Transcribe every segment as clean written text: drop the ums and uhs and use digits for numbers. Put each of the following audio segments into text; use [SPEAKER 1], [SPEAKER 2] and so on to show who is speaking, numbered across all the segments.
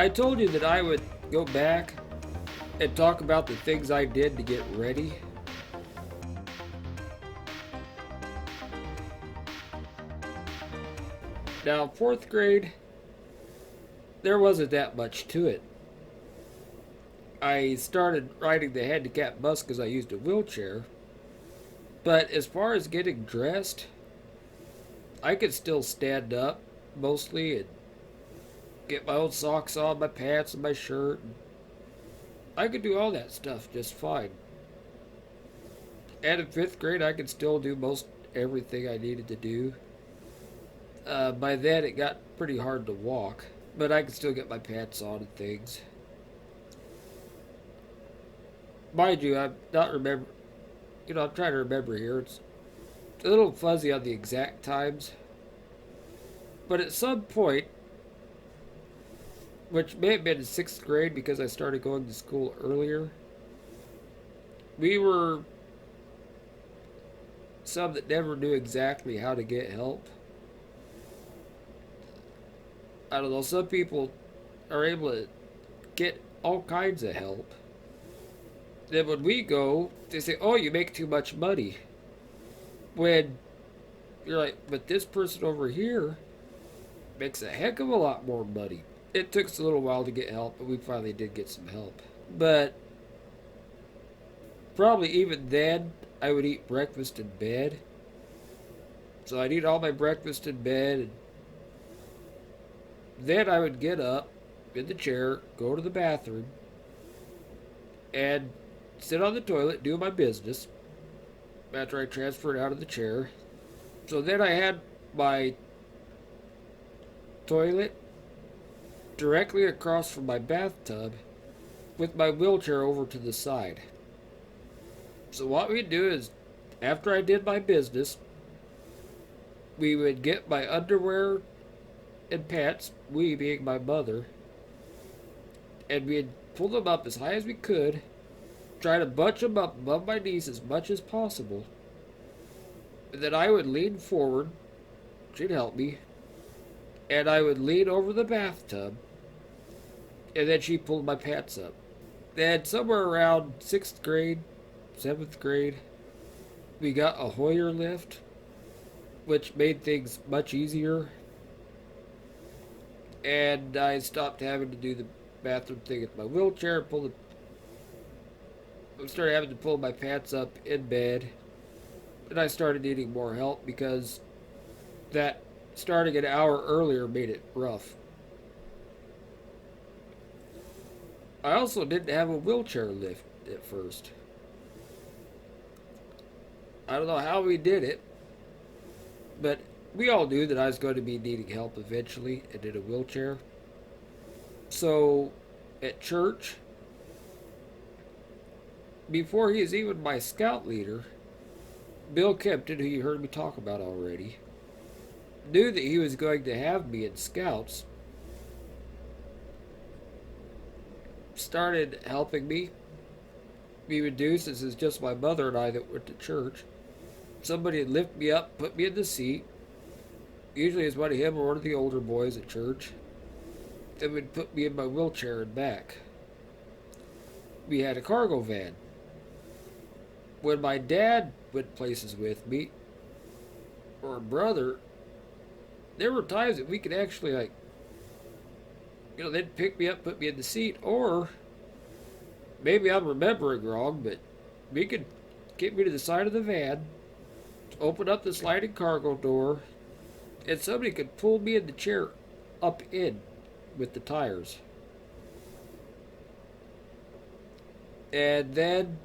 [SPEAKER 1] I told you that I would go back and talk about the things I did to get ready. Now, fourth grade, there wasn't that much to it. I started riding the handicap bus because I used a wheelchair. But as far as getting dressed, I could still stand up mostly and get my own socks on, my pants, and my shirt. I could do all that stuff just fine. And in fifth grade, I could still do most everything I needed to do. By then, it got pretty hard to walk, but I could still get my pants on and things. Mind you, I'm not remember. I'm trying to remember here. It's a little fuzzy on the exact times, but at some point, which may have been in sixth grade because I started going to school earlier, we were some that never knew exactly how to get help. I don't know, some people are able to get all kinds of help. Then when we go, they say, oh, you make too much money. When you're like, but this person over here makes a heck of a lot more money. It took us a little while to get help, but we finally did get some help. But probably even then, I would eat breakfast in bed. So I'd eat all my breakfast in bed, and then I would get up in the chair, go to the bathroom, and sit on the toilet, do my business after I transferred out of the chair. So then I had my toilet directly across from my bathtub with my wheelchair over to the side. So what we'd do is, after I did my business, we would get my underwear and pants, we being my mother, and we'd pull them up as high as we could, try to bunch them up above my knees as much as possible. And then I would lean forward, she'd help me, and I would lean over the bathtub, and then she pulled my pants up. Then somewhere around 6th grade, 7th grade, we got a Hoyer lift, which made things much easier. And I stopped having to do the bathroom thing with my wheelchair, I started having to pull my pants up in bed, and I started needing more help because that starting an hour earlier made it rough. I also didn't have a wheelchair lift at first. I don't know how we did it, but we all knew that I was going to be needing help eventually and in a wheelchair. So at church, before he was even my scout leader, Bill Kempton, who you heard me talk about already, knew that he was going to have me in scouts, started helping me. We would do, since it's just my mother and I that went to church, somebody would lift me up, put me in the seat. Usually it's one of him or one of the older boys at church. Then would put me in my wheelchair and back. We had a cargo van. When my dad went places with me, or a brother, there were times that we could actually, they'd pick me up, put me in the seat, or maybe I'm remembering wrong, but we could get me to the side of the van, open up the sliding cargo door, and somebody could pull me in the chair up in with the tires. And then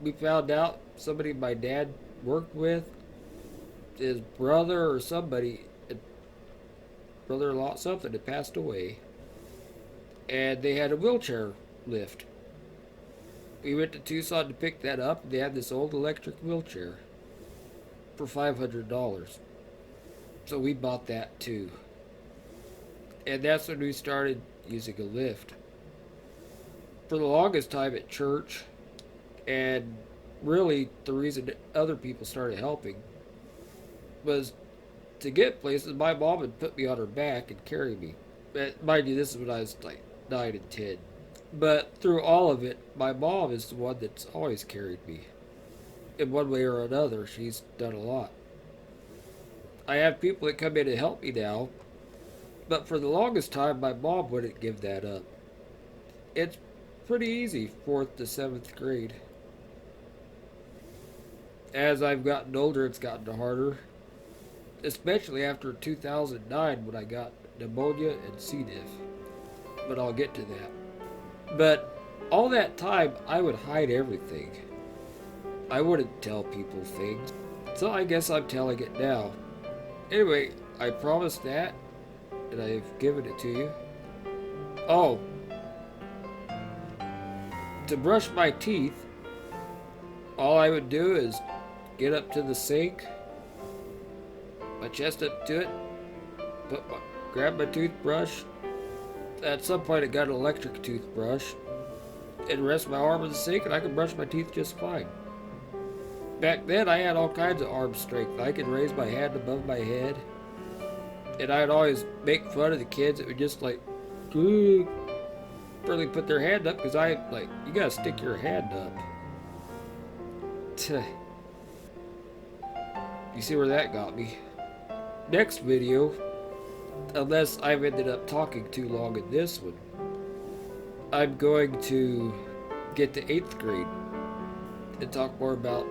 [SPEAKER 1] we found out somebody my dad worked with, his brother or somebody, brother-in-law, something, had passed away. And they had a wheelchair lift. We went to Tucson to pick that up. They had this old electric wheelchair for $500. So we bought that too. And that's when we started using a lift. For the longest time at church, and really the reason that other people started helping was to get places. My mom would put me on her back and carry me. But mind you, this is when I was like 9 and 10. But through all of it, my mom is the one that's always carried me. In one way or another, she's done a lot. I have people that come in to help me now, but for the longest time, my mom wouldn't give that up. It's pretty easy, 4th to 7th grade. As I've gotten older, it's gotten harder, especially after 2009 when I got pneumonia and C. diff. But I'll get to that. But all that time, I would hide everything. I wouldn't tell people things. So I guess I'm telling it now. Anyway, I promised that, and I've given it to you. Oh, to brush my teeth, all I would do is get up to the sink, my chest up to it, grab my toothbrush. At some point, I got an electric toothbrush, and rest my arm in the sink, and I could brush my teeth just fine. Back then, I had all kinds of arm strength. I could raise my hand above my head, and I'd always make fun of the kids that would just like, barely put their hand up, because I like, you gotta stick your hand up. You see where that got me? Next video, unless I've ended up talking too long in this one, I'm going to get to 8th grade and talk more about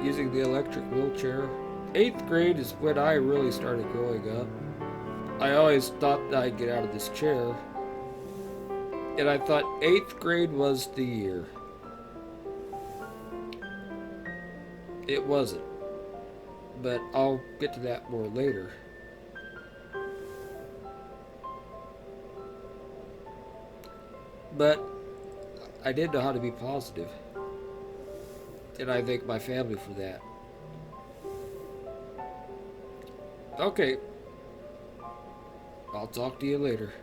[SPEAKER 1] using the electric wheelchair. 8th grade is when I really started growing up. I always thought that I'd get out of this chair, and I thought 8th grade was the year. It wasn't, but I'll get to that more later. But I did know how to be positive, and I thank my family for that. Okay, I'll talk to you later.